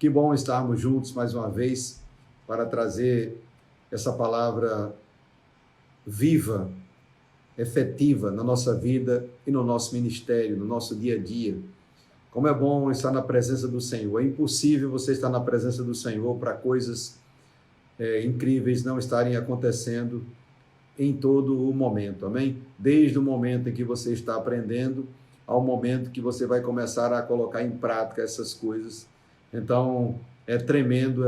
Que bom estarmos juntos mais uma vez para trazer essa palavra viva, efetiva na nossa vida e no nosso ministério, no nosso dia a dia. Como é bom estar na presença do Senhor. É impossível você estar na presença do Senhor para coisas incríveis não estarem acontecendo em todo o momento, amém? Desde o momento em que você está aprendendo ao momento que você vai começar a colocar em prática essas coisas. Então, é tremendo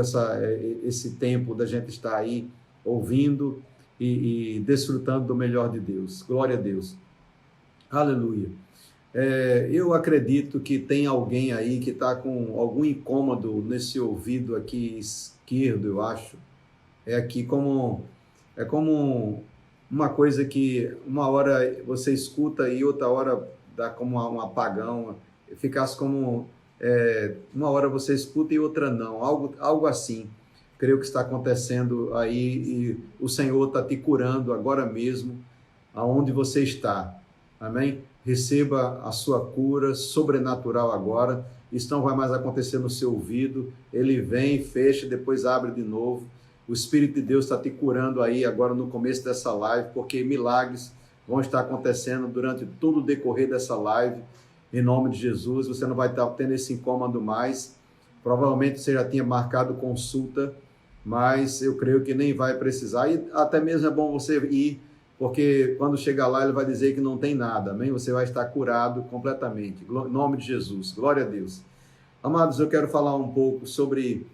esse tempo da gente estar aí ouvindo e desfrutando do melhor de Deus. Glória a Deus. Aleluia. Eu acredito que tem alguém aí que está com algum incômodo nesse ouvido aqui esquerdo, eu acho. É como uma coisa que uma hora você escuta e outra hora dá como um apagão, ficasse como uma hora você escuta e outra não, algo assim. Creio que está acontecendo aí e o Senhor está te curando agora mesmo, aonde você está. Amém? Receba a sua cura sobrenatural agora. Isso não vai mais acontecer no seu ouvido. Ele vem, fecha, depois abre de novo. O Espírito de Deus está te curando aí agora no começo dessa live, porque milagres vão estar acontecendo durante todo o decorrer dessa live. Em nome de Jesus, você não vai estar tendo esse incômodo mais. Provavelmente você já tinha marcado consulta, mas eu creio que nem vai precisar. E até mesmo é bom você ir, porque quando chegar lá ele vai dizer que não tem nada, amém? Você vai estar curado completamente. Em nome de Jesus, glória a Deus. Amados, eu quero falar um pouco sobre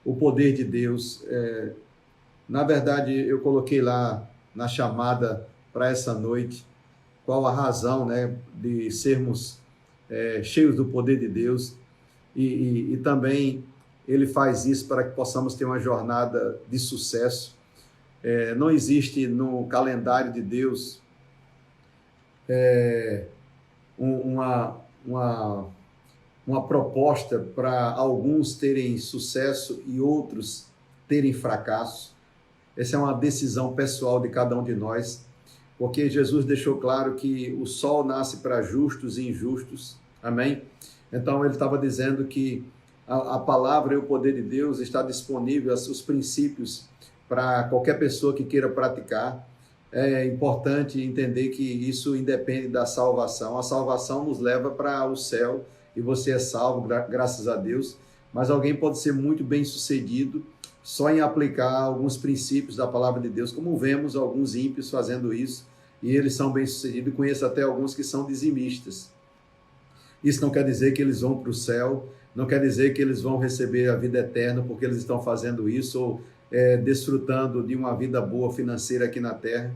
o poder de Deus. Na verdade, eu coloquei lá na chamada para essa noite, qual a razão, né, de sermos cheios do poder de Deus, e também ele faz isso para que possamos ter uma jornada de sucesso. Não existe no calendário de Deus uma proposta para alguns terem sucesso e outros terem fracasso. Essa é uma decisão pessoal de cada um de nós, porque Jesus deixou claro que o sol nasce para justos e injustos, amém? Então ele estava dizendo que a palavra e o poder de Deus está disponível, os princípios para qualquer pessoa que queira praticar. É importante entender que isso independe da salvação. A salvação nos leva para o céu e você é salvo, graças a Deus, mas alguém pode ser muito bem sucedido só em aplicar alguns princípios da palavra de Deus, como vemos alguns ímpios fazendo isso, e eles são bem-sucedidos. Conheço até alguns que são dizimistas. Isso não quer dizer que eles vão para o céu, não quer dizer que eles vão receber a vida eterna porque eles estão fazendo isso, ou desfrutando de uma vida boa financeira aqui na terra.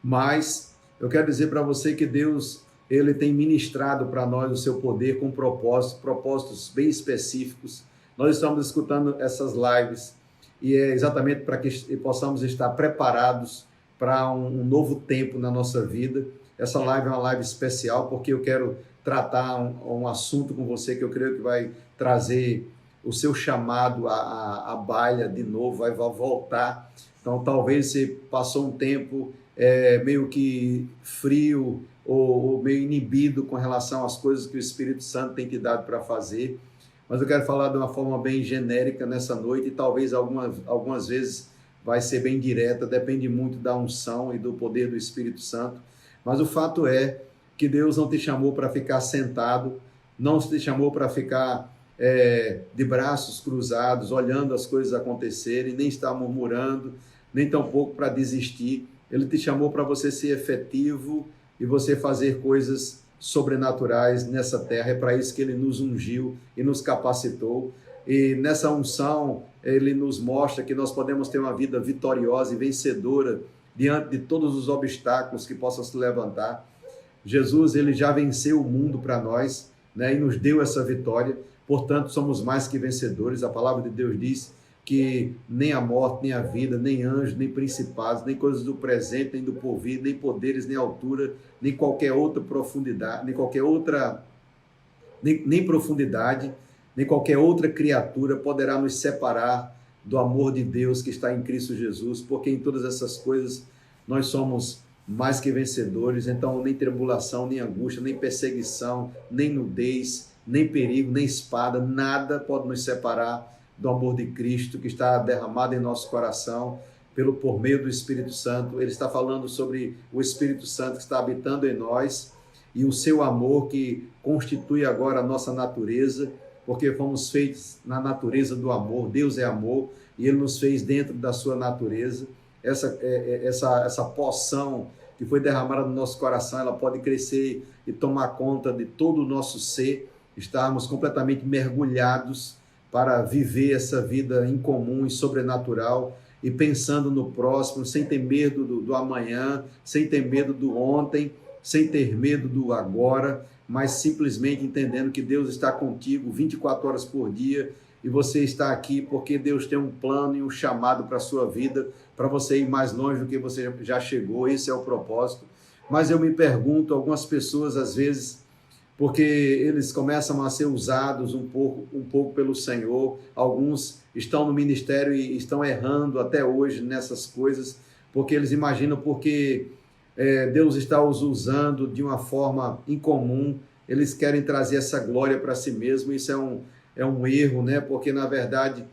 Mas eu quero dizer para você que Deus, ele tem ministrado para nós o seu poder com propósitos bem específicos. Nós estamos escutando essas lives e é exatamente para que possamos estar preparados para um novo tempo na nossa vida. Essa live é uma live especial porque eu quero tratar um assunto com você que eu creio que vai trazer o seu chamado à baila de novo, vai voltar. Então talvez você passou um tempo meio que frio ou meio inibido com relação às coisas que o Espírito Santo tem te dado para fazer. Mas eu quero falar de uma forma bem genérica nessa noite e talvez algumas vezes vai ser bem direta, depende muito da unção e do poder do Espírito Santo. Mas o fato é que Deus não te chamou para ficar sentado, não te chamou para ficar de braços cruzados, olhando as coisas acontecerem, nem estar murmurando, nem tampouco para desistir. Ele te chamou para você ser efetivo e você fazer coisas sobrenaturais nessa terra. É para isso que ele nos ungiu e nos capacitou. E nessa unção, ele nos mostra que nós podemos ter uma vida vitoriosa e vencedora diante de todos os obstáculos que possam se levantar. Jesus, ele já venceu o mundo para nós, né, e nos deu essa vitória. Portanto, somos mais que vencedores. A palavra de Deus diz que nem a morte, nem a vida, nem anjos, nem principados, nem coisas do presente, nem do porvir, nem poderes, nem altura, nem qualquer outra profundidade, nem profundidade, nem qualquer outra criatura poderá nos separar do amor de Deus que está em Cristo Jesus, porque em todas essas coisas nós somos mais que vencedores. Então nem tribulação, nem angústia, nem perseguição, nem nudez, nem perigo, nem espada, nada pode nos separar do amor de Cristo que está derramado em nosso coração por meio do Espírito Santo. Ele está falando sobre o Espírito Santo que está habitando em nós e o seu amor que constitui agora a nossa natureza, porque fomos feitos na natureza do amor. Deus é amor e Ele nos fez dentro da sua natureza. Essa porção que foi derramada no nosso coração, ela pode crescer e tomar conta de todo o nosso ser, estarmos completamente mergulhados para viver essa vida incomum e sobrenatural e pensando no próximo, sem ter medo do amanhã, sem ter medo do ontem, sem ter medo do agora, mas simplesmente entendendo que Deus está contigo 24 horas por dia e você está aqui porque Deus tem um plano e um chamado para a sua vida, para você ir mais longe do que você já chegou. Esse é o propósito. Mas eu me pergunto, algumas pessoas às vezes, porque eles começam a ser usados um pouco pelo Senhor, alguns estão no ministério e estão errando até hoje nessas coisas, porque eles imaginam porque Deus está os usando de uma forma incomum, eles querem trazer essa glória para si mesmo. Isso é um erro, né? Porque na verdade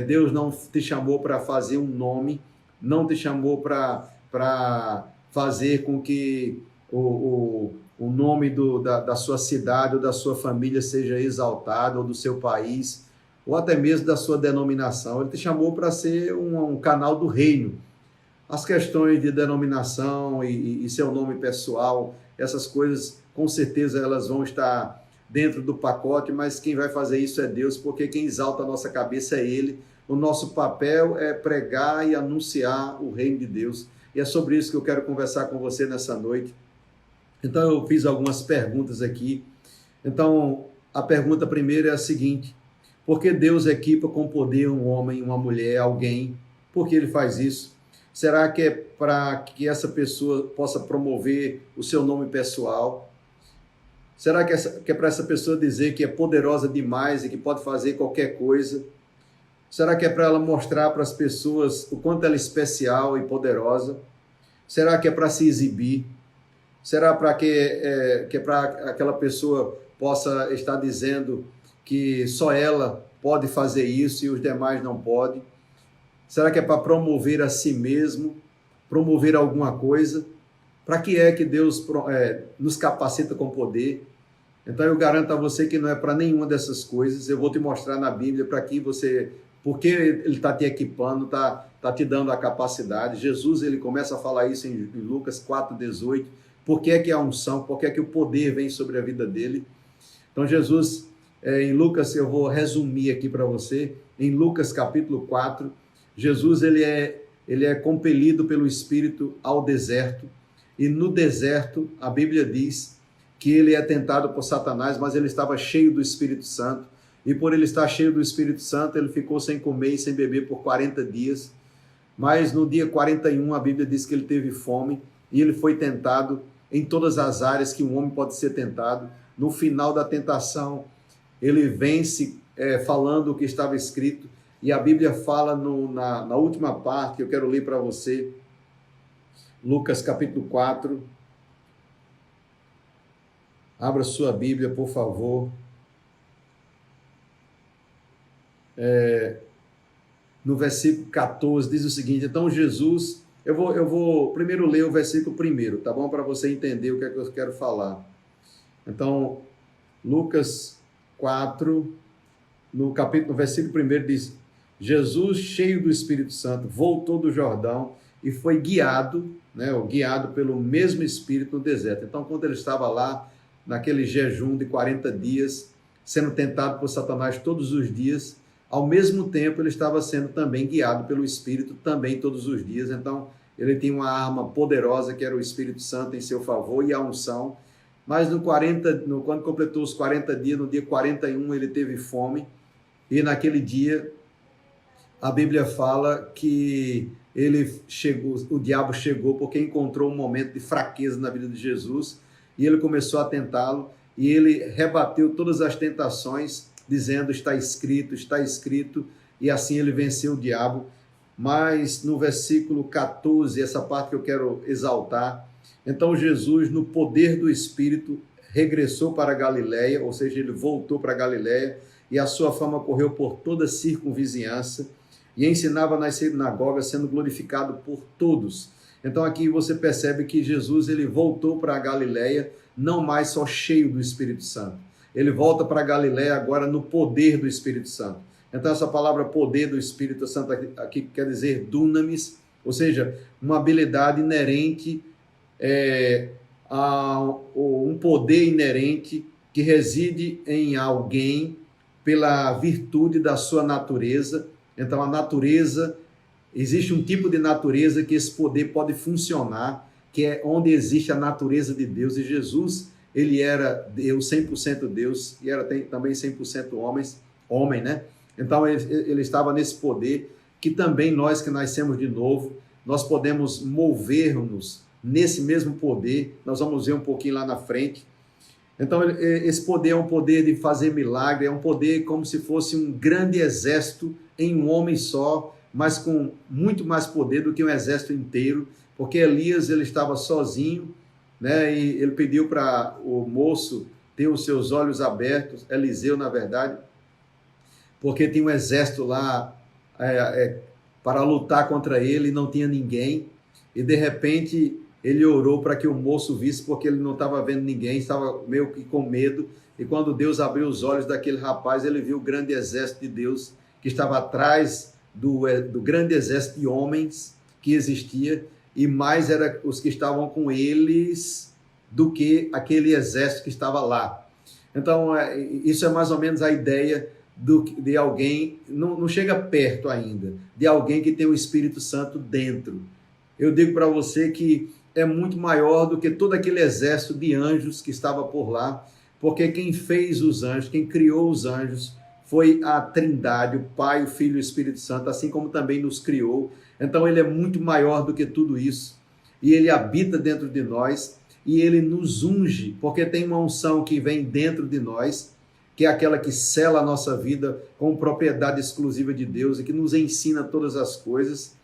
Deus não te chamou para fazer um nome, não te chamou para fazer com que o nome da sua cidade ou da sua família seja exaltado, ou do seu país, ou até mesmo da sua denominação. Ele te chamou para ser um canal do reino. As questões de denominação e seu nome pessoal, essas coisas, com certeza elas vão estar dentro do pacote, mas quem vai fazer isso é Deus, porque quem exalta a nossa cabeça é Ele. O nosso papel é pregar e anunciar o reino de Deus. E é sobre isso que eu quero conversar com você nessa noite. Então eu fiz algumas perguntas aqui. Então a pergunta primeira é a seguinte: por que Deus equipa com poder um homem, uma mulher, alguém? Por que Ele faz isso? Será que é para que essa pessoa possa promover o seu nome pessoal? Será que é para essa pessoa dizer que é poderosa demais e que pode fazer qualquer coisa? Será que é para ela mostrar para as pessoas o quanto ela é especial e poderosa? Será que é para se exibir? Será para que é para aquela pessoa possa estar dizendo que só ela pode fazer isso e os demais não podem? Será que é para promover a si mesmo, promover alguma coisa? Para que é que Deus nos capacita com poder? Então eu garanto a você que não é para nenhuma dessas coisas. Eu vou te mostrar na Bíblia para que você, porque Ele está te equipando, está te dando a capacidade. Jesus, ele começa a falar isso em Lucas 4,18. Por que é que a unção, por que é que o poder vem sobre a vida dele? Então Jesus, em Lucas, eu vou resumir aqui para você, em Lucas capítulo 4, Jesus ele é compelido pelo Espírito ao deserto, e no deserto a Bíblia diz que ele é tentado por Satanás, mas ele estava cheio do Espírito Santo, e por ele estar cheio do Espírito Santo, ele ficou sem comer e sem beber por 40 dias, mas no dia 41 a Bíblia diz que ele teve fome, e ele foi tentado em todas as áreas que um homem pode ser tentado. No final da tentação, ele vence falando o que estava escrito, e a Bíblia fala na última parte, que eu quero ler para você, Lucas capítulo 4, abra sua Bíblia, por favor, no versículo 14, diz o seguinte: então Jesus, eu vou primeiro ler o versículo primeiro, tá bom? Para você entender o que é que eu quero falar. Então, Lucas 4, no versículo 1 diz: Jesus, cheio do Espírito Santo, voltou do Jordão e foi guiado pelo mesmo Espírito no deserto. Então, quando ele estava lá, naquele jejum de 40 dias, sendo tentado por Satanás todos os dias, ao mesmo tempo ele estava sendo também guiado pelo Espírito, também todos os dias. Então, ele tinha uma arma poderosa, que era o Espírito Santo em seu favor e a unção. Mas quando completou os 40 dias, no dia 41, ele teve fome, e naquele dia a Bíblia fala que o diabo chegou porque encontrou um momento de fraqueza na vida de Jesus, e ele começou a tentá-lo, e ele rebateu todas as tentações, dizendo: está escrito, e assim ele venceu o diabo. Mas no versículo 14, essa parte que eu quero exaltar, então Jesus, no poder do Espírito, regressou para a Galiléia, ou seja, ele voltou para a Galiléia, e a sua fama correu por toda a circunvizinhança, e ensinava nas sinagogas, sendo glorificado por todos. Então aqui você percebe que Jesus ele voltou para a Galiléia, não mais só cheio do Espírito Santo. Ele volta para a Galiléia agora no poder do Espírito Santo. Então essa palavra poder do Espírito Santo aqui quer dizer dunamis, ou seja, uma habilidade inerente, um poder inerente que reside em alguém pela virtude da sua natureza. Então a natureza, existe um tipo de natureza que esse poder pode funcionar, que é onde existe a natureza de Deus, e Jesus, ele era Deus, 100% Deus, e era também 100% homem, né? Então ele estava nesse poder, que também nós que nascemos de novo, nós podemos mover-nos nesse mesmo poder. Nós vamos ver um pouquinho lá na frente. Então esse poder é um poder de fazer milagre, é um poder como se fosse um grande exército em um homem só, mas com muito mais poder do que um exército inteiro, porque Elias ele estava sozinho, né? E ele pediu para o moço ter os seus olhos abertos, Eliseu na verdade, porque tinha um exército lá para lutar contra ele, e não tinha ninguém, e de repente ele orou para que o moço visse, porque ele não estava vendo ninguém, estava meio que com medo, e quando Deus abriu os olhos daquele rapaz, ele viu o grande exército de Deus, que estava atrás do grande exército de homens que existia, e mais era os que estavam com eles do que aquele exército que estava lá. Então isso é mais ou menos a ideia de alguém, não chega perto ainda, de alguém que tem o Espírito Santo dentro. Eu digo para você que é muito maior do que todo aquele exército de anjos que estava por lá, porque quem fez os anjos, quem criou os anjos, foi a Trindade, o Pai, o Filho e o Espírito Santo, assim como também nos criou. Então ele é muito maior do que tudo isso, e ele habita dentro de nós, e ele nos unge, porque tem uma unção que vem dentro de nós, que é aquela que sela a nossa vida com propriedade exclusiva de Deus, e que nos ensina todas as coisas,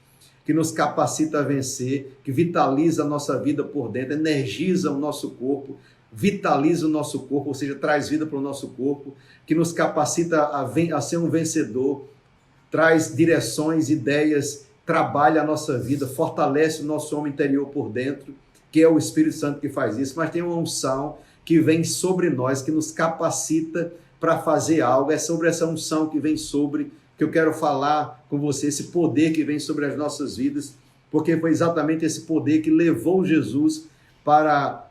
que nos capacita a vencer, que vitaliza a nossa vida por dentro, energiza o nosso corpo, vitaliza o nosso corpo, ou seja, traz vida para o nosso corpo, que nos capacita a ser um vencedor, traz direções, ideias, trabalha a nossa vida, fortalece o nosso homem interior por dentro, que é o Espírito Santo que faz isso. Mas tem uma unção que vem sobre nós, que nos capacita para fazer algo. É sobre essa unção que vem sobre, que eu quero falar com você, esse poder que vem sobre as nossas vidas, porque foi exatamente esse poder que levou Jesus para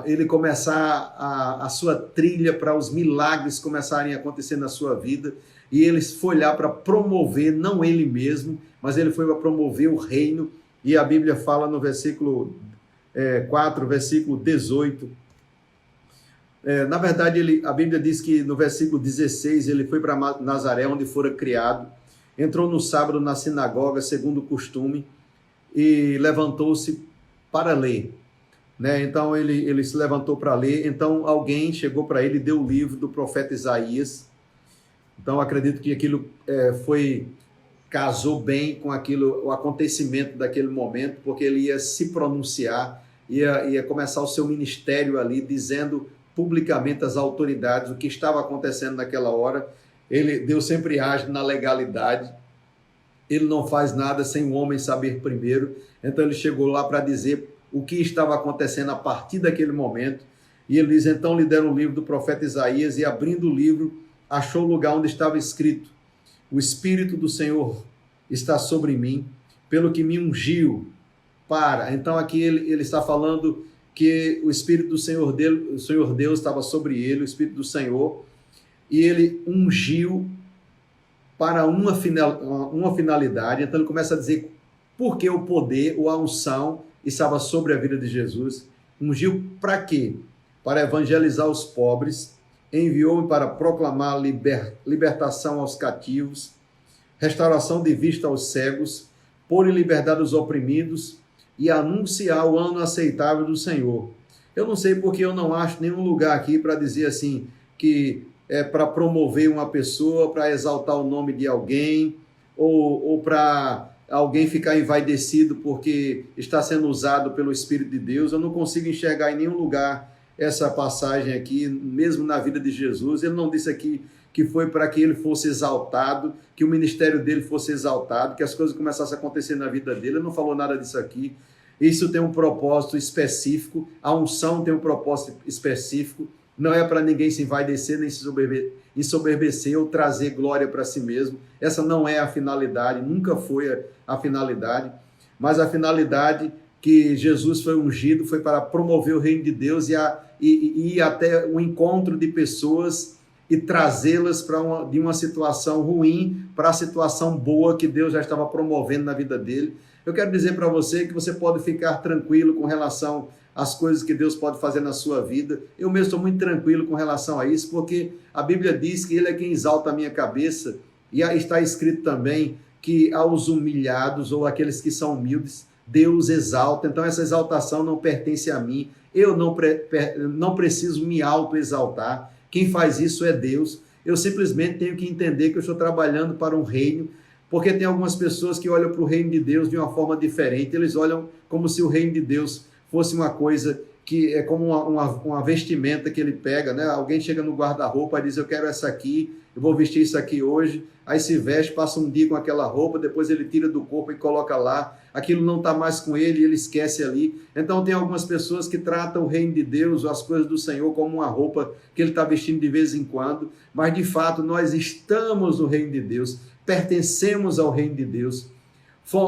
ele começar a sua trilha, para os milagres começarem a acontecer na sua vida, e ele foi lá para promover, não ele mesmo, mas ele foi para promover o reino, e a Bíblia fala no versículo 4, versículo 18, na verdade, a Bíblia diz que no versículo 16, ele foi para Nazaré, onde fora criado, entrou no sábado na sinagoga, segundo o costume, e levantou-se para ler. Né? Então, ele se levantou para ler. Então, alguém chegou para ele e deu o livro do profeta Isaías. Então, acredito que aquilo casou bem com aquilo, o acontecimento daquele momento, porque ele ia se pronunciar, ia começar o seu ministério ali, dizendo publicamente às autoridades o que estava acontecendo naquela hora. Deus sempre age na legalidade, ele não faz nada sem o homem saber primeiro. Então ele chegou lá para dizer o que estava acontecendo a partir daquele momento, e ele diz: então lhe deram o livro do profeta Isaías, e abrindo o livro, achou o lugar onde estava escrito: o Espírito do Senhor está sobre mim, pelo que me ungiu para... Então aqui ele está falando que o Espírito do Senhor Deus estava sobre ele, o Espírito do Senhor, e ele ungiu para uma finalidade. Então ele começa a dizer por que o poder ou a unção estava sobre a vida de Jesus. Ungiu para quê? Para evangelizar os pobres, enviou-me para proclamar libertação aos cativos, restauração de vista aos cegos, pôr em liberdade os oprimidos e anunciar o ano aceitável do Senhor. Eu não sei porque eu não acho nenhum lugar aqui para dizer assim, que é para promover uma pessoa, para exaltar o nome de alguém, ou para alguém ficar envaidecido porque está sendo usado pelo Espírito de Deus. Eu não consigo enxergar em nenhum lugar essa passagem aqui, mesmo na vida de Jesus. Ele não disse aqui que foi para que ele fosse exaltado, que o ministério dele fosse exaltado, que as coisas começassem a acontecer na vida dele. Ele não falou nada disso aqui. Isso tem um propósito específico, a unção tem um propósito específico, não é para ninguém se envaidecer, nem se ensoberbecer ou trazer glória para si mesmo. Essa não é a finalidade, nunca foi a finalidade, mas a finalidade que Jesus foi ungido foi para promover o reino de Deus e ir até o encontro de pessoas e trazê-las de uma situação ruim para a situação boa que Deus já estava promovendo na vida dele. Eu quero dizer para você que você pode ficar tranquilo com relação às coisas que Deus pode fazer na sua vida. Eu mesmo estou muito tranquilo com relação a isso, porque a Bíblia diz que Ele é quem exalta a minha cabeça, e aí está escrito também que aos humilhados ou aqueles que são humildes, Deus exalta. Então essa exaltação não pertence a mim, eu não preciso me auto-exaltar. Quem faz isso é Deus. Eu simplesmente tenho que entender que eu estou trabalhando para um reino, porque tem algumas pessoas que olham para o reino de Deus de uma forma diferente. Eles olham como se o reino de Deus fosse uma coisa que é como uma vestimenta que ele pega, né? Alguém chega no guarda-roupa e diz, eu quero essa aqui, eu vou vestir isso aqui hoje, aí se veste, passa um dia com aquela roupa, depois ele tira do corpo e coloca lá, aquilo não está mais com ele, ele esquece ali. Então tem algumas pessoas que tratam o reino de Deus, as coisas do Senhor, como uma roupa que ele está vestindo de vez em quando, mas de fato nós estamos no reino de Deus, pertencemos ao reino de Deus,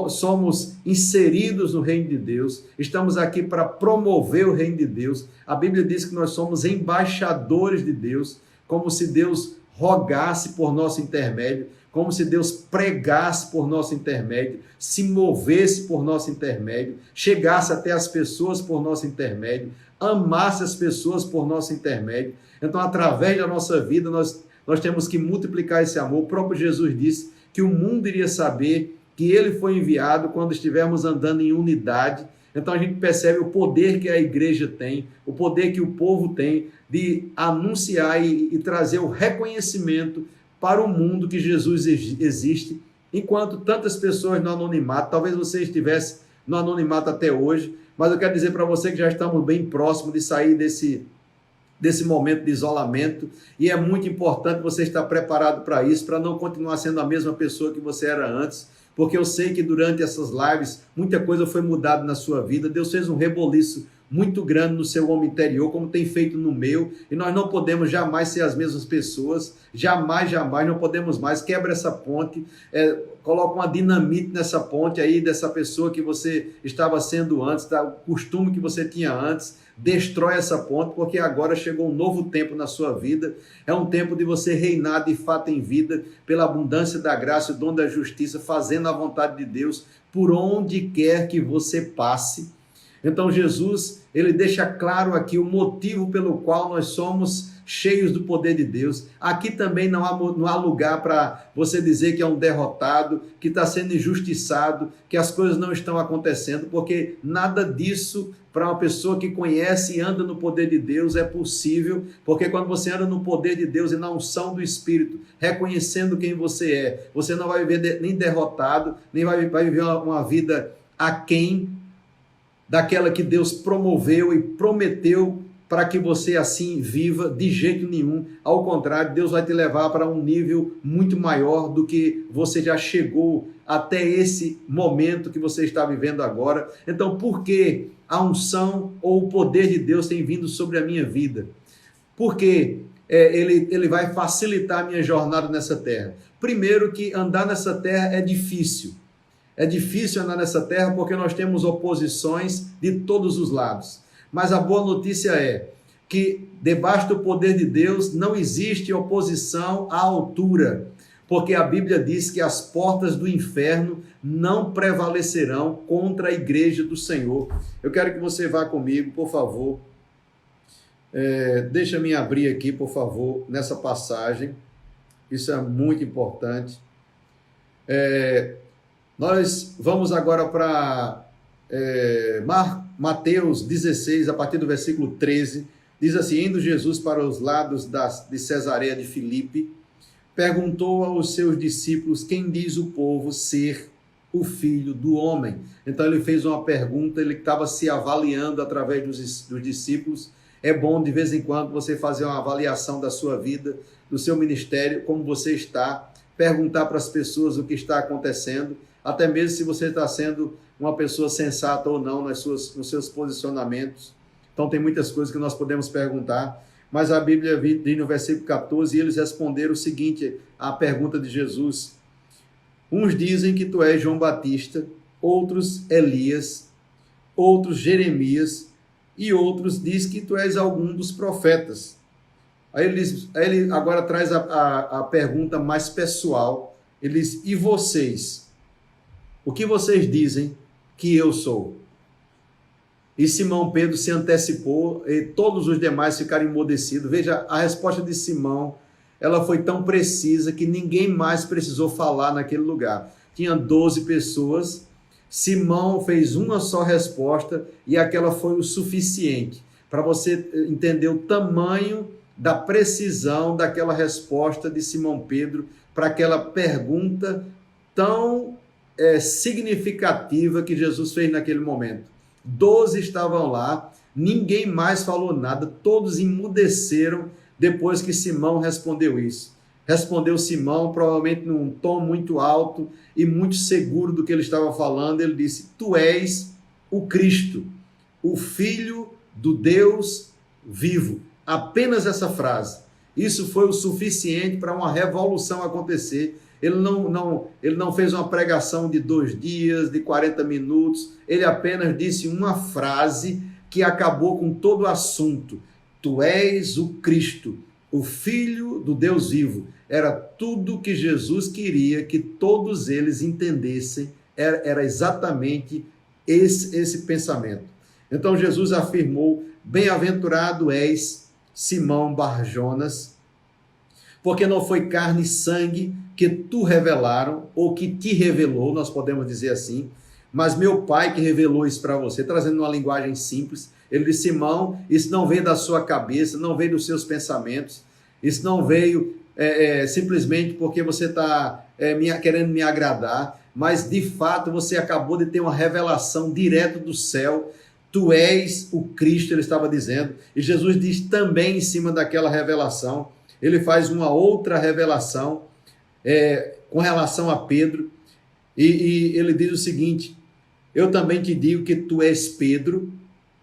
somos inseridos no reino de Deus, estamos aqui para promover o reino de Deus. A Bíblia diz que nós somos embaixadores de Deus, como se Deus rogasse por nosso intermédio, como se Deus pregasse por nosso intermédio, se movesse por nosso intermédio, chegasse até as pessoas por nosso intermédio, amasse as pessoas por nosso intermédio. Então, através da nossa vida, nós temos que multiplicar esse amor. O próprio Jesus disse que o mundo iria saber que ele foi enviado quando estivermos andando em unidade. Então a gente percebe o poder que a igreja tem, o poder que o povo tem de anunciar e trazer o reconhecimento para o mundo que Jesus existe, enquanto tantas pessoas no anonimato. Talvez você estivesse no anonimato até hoje, mas eu quero dizer para você que já estamos bem próximos de sair desse momento de isolamento, e é muito importante você estar preparado para isso, para não continuar sendo a mesma pessoa que você era antes, porque eu sei que durante essas lives muita coisa foi mudada na sua vida. Deus fez um reboliço muito grande no seu homem interior, como tem feito no meu, e nós não podemos jamais ser as mesmas pessoas, jamais, não podemos mais. Quebra essa ponte, coloca uma dinamite nessa ponte aí, dessa pessoa que você estava sendo antes, o costume que você tinha antes, destrói essa ponte, porque agora chegou um novo tempo na sua vida, é um tempo de você reinar de fato em vida, pela abundância da graça e o dom da justiça, fazendo a vontade de Deus, por onde quer que você passe. Então Jesus, ele deixa claro aqui o motivo pelo qual nós somos cheios do poder de Deus. Aqui também não há lugar para você dizer que é um derrotado, que está sendo injustiçado, que as coisas não estão acontecendo, porque nada disso para uma pessoa que conhece e anda no poder de Deus é possível, porque quando você anda no poder de Deus e na unção do Espírito, reconhecendo quem você é, você não vai viver nem derrotado, nem vai viver uma vida aquém daquela que Deus promoveu e prometeu para que você assim viva, de jeito nenhum. Ao contrário, Deus vai te levar para um nível muito maior do que você já chegou até esse momento que você está vivendo agora. Então, por que a unção ou o poder de Deus tem vindo sobre a minha vida? Porque ele vai facilitar a minha jornada nessa terra. Primeiro, que andar nessa terra é difícil. É difícil andar nessa terra porque nós temos oposições de todos os lados. Mas a boa notícia é que debaixo do poder de Deus não existe oposição à altura, porque a Bíblia diz que as portas do inferno não prevalecerão contra a igreja do Senhor. Eu quero que você vá comigo, por favor. Deixa-me abrir aqui, por favor, nessa passagem. Isso é muito importante. Nós vamos agora para Mateus 16, a partir do versículo 13, diz assim: indo Jesus para os lados de Cesareia de Filipe, perguntou aos seus discípulos: quem diz o povo ser o Filho do Homem? Então ele fez uma pergunta, ele estava se avaliando através dos discípulos, É bom de vez em quando você fazer uma avaliação da sua vida, do seu ministério, como você está, perguntar para as pessoas o que está acontecendo, até mesmo se você está sendo uma pessoa sensata ou não nos seus posicionamentos. Então tem muitas coisas que nós podemos perguntar, mas a Bíblia diz no versículo 14, e eles responderam o seguinte à pergunta de Jesus: uns dizem que tu és João Batista, outros Elias, outros Jeremias, e outros dizem que tu és algum dos profetas. Aí ele agora traz a pergunta mais pessoal. Ele diz: e vocês? O que vocês dizem que eu sou? E Simão Pedro se antecipou e todos os demais ficaram emudecidos. Veja, a resposta de Simão, ela foi tão precisa que ninguém mais precisou falar naquele lugar. Tinha 12 pessoas, Simão fez uma só resposta e aquela foi o suficiente para você entender o tamanho da precisão daquela resposta de Simão Pedro para aquela pergunta tão significativa que Jesus fez naquele momento. 12 estavam lá, ninguém mais falou nada, todos emudeceram depois que Simão respondeu isso. Respondeu Simão, provavelmente num tom muito alto e muito seguro do que ele estava falando. Ele disse: tu és o Cristo, o Filho do Deus vivo. Apenas essa frase. Isso foi o suficiente para uma revolução acontecer. Ele não fez uma pregação de 2 dias, de 40 minutos. Ele apenas disse uma frase que acabou com todo o assunto. Tu és o Cristo, o Filho do Deus vivo. Era tudo que Jesus queria que todos eles entendessem. Era exatamente esse pensamento. Então Jesus afirmou: bem-aventurado és, Simão Bar-Jonas, porque não foi carne e sangue que tu revelaram, ou que te revelou, nós podemos dizer assim, mas meu Pai que revelou isso para você, trazendo uma linguagem simples. Ele disse: Simão, isso não veio da sua cabeça, não veio dos seus pensamentos, isso não veio simplesmente porque você está querendo me agradar, mas de fato você acabou de ter uma revelação direto do céu. Tu és o Cristo, ele estava dizendo, e Jesus diz também em cima daquela revelação, ele faz uma outra revelação com relação a Pedro, e ele diz o seguinte: eu também te digo que tu és Pedro,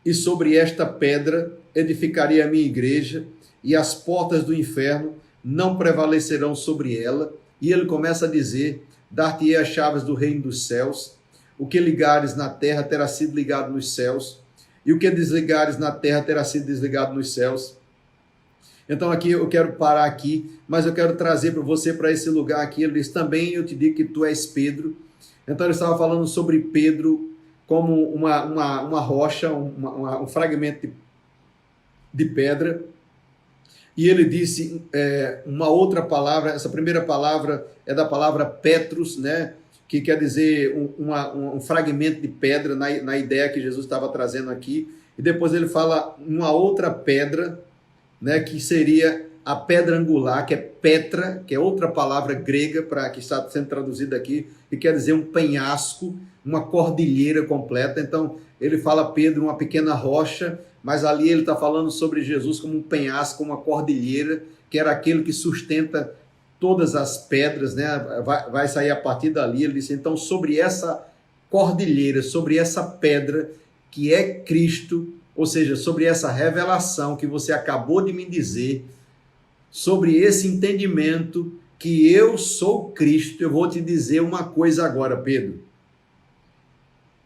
e sobre esta pedra edificarei a minha igreja, e as portas do inferno não prevalecerão sobre ela. E ele começa a dizer: dar-te-ei as chaves do reino dos céus, o que ligares na terra terá sido ligado nos céus, e o que desligares na terra terá sido desligado nos céus. Então aqui eu quero parar aqui, mas eu quero trazer para você para esse lugar aqui. Ele diz: também eu te digo que tu és Pedro. Então ele estava falando sobre Pedro como uma rocha, um fragmento de pedra. E ele disse uma outra palavra. Essa primeira palavra é da palavra Petros, né? Que quer dizer um fragmento de pedra, na ideia que Jesus estava trazendo aqui. E depois ele fala uma outra pedra, né, que seria a pedra angular, que é Petra, que é outra palavra grega que está sendo traduzida aqui, e quer dizer um penhasco, uma cordilheira completa. Então ele fala Pedro, uma pequena rocha, mas ali ele está falando sobre Jesus como um penhasco, uma cordilheira, que era aquele que sustenta todas as pedras, né? Vai sair a partir dali. Ele disse: então, sobre essa cordilheira, sobre essa pedra que é Cristo, ou seja, sobre essa revelação que você acabou de me dizer, sobre esse entendimento que eu sou Cristo, eu vou te dizer uma coisa agora, Pedro.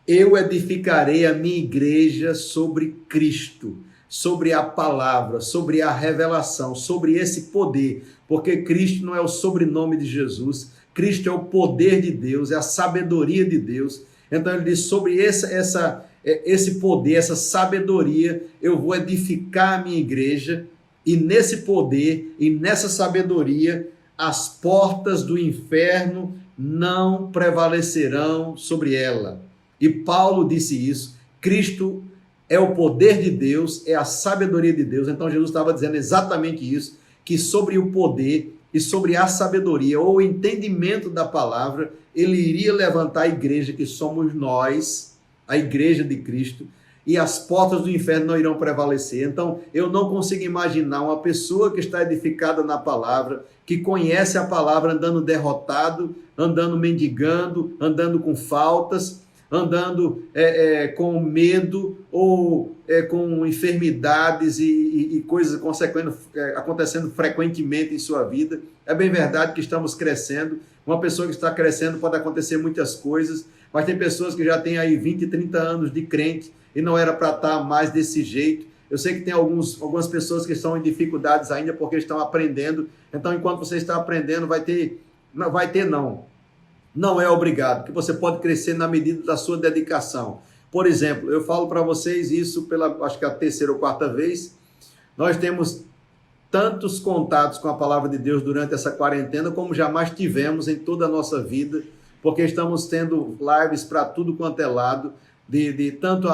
Eu edificarei a minha igreja sobre Cristo, sobre a palavra, sobre a revelação, sobre esse poder, porque Cristo não é o sobrenome de Jesus, Cristo é o poder de Deus, é a sabedoria de Deus. Então ele diz: sobre esse poder, essa sabedoria, eu vou edificar a minha igreja, e nesse poder e nessa sabedoria, as portas do inferno não prevalecerão sobre ela. E Paulo disse isso. Cristo é o poder de Deus, é a sabedoria de Deus. Então Jesus estava dizendo exatamente isso, que sobre o poder e sobre a sabedoria, ou o entendimento da palavra, ele iria levantar a igreja que somos nós, a igreja de Cristo, e as portas do inferno não irão prevalecer. Então, eu não consigo imaginar uma pessoa que está edificada na palavra, que conhece a palavra, andando derrotado, andando mendigando, andando com faltas, andando com medo ou com enfermidades e coisas acontecendo frequentemente em sua vida. É bem verdade que estamos crescendo. Uma pessoa que está crescendo pode acontecer muitas coisas, mas tem pessoas que já têm aí 20, 30 anos de crente e não era para estar mais desse jeito. Eu sei que tem algumas pessoas que estão em dificuldades ainda porque estão aprendendo. Então, enquanto você está aprendendo, não é obrigado, que você pode crescer na medida da sua dedicação. Por exemplo, eu falo para vocês isso acho que a terceira ou quarta vez, nós temos tantos contatos com a palavra de Deus durante essa quarentena como jamais tivemos em toda a nossa vida, porque estamos tendo lives para tudo quanto é lado, de tanto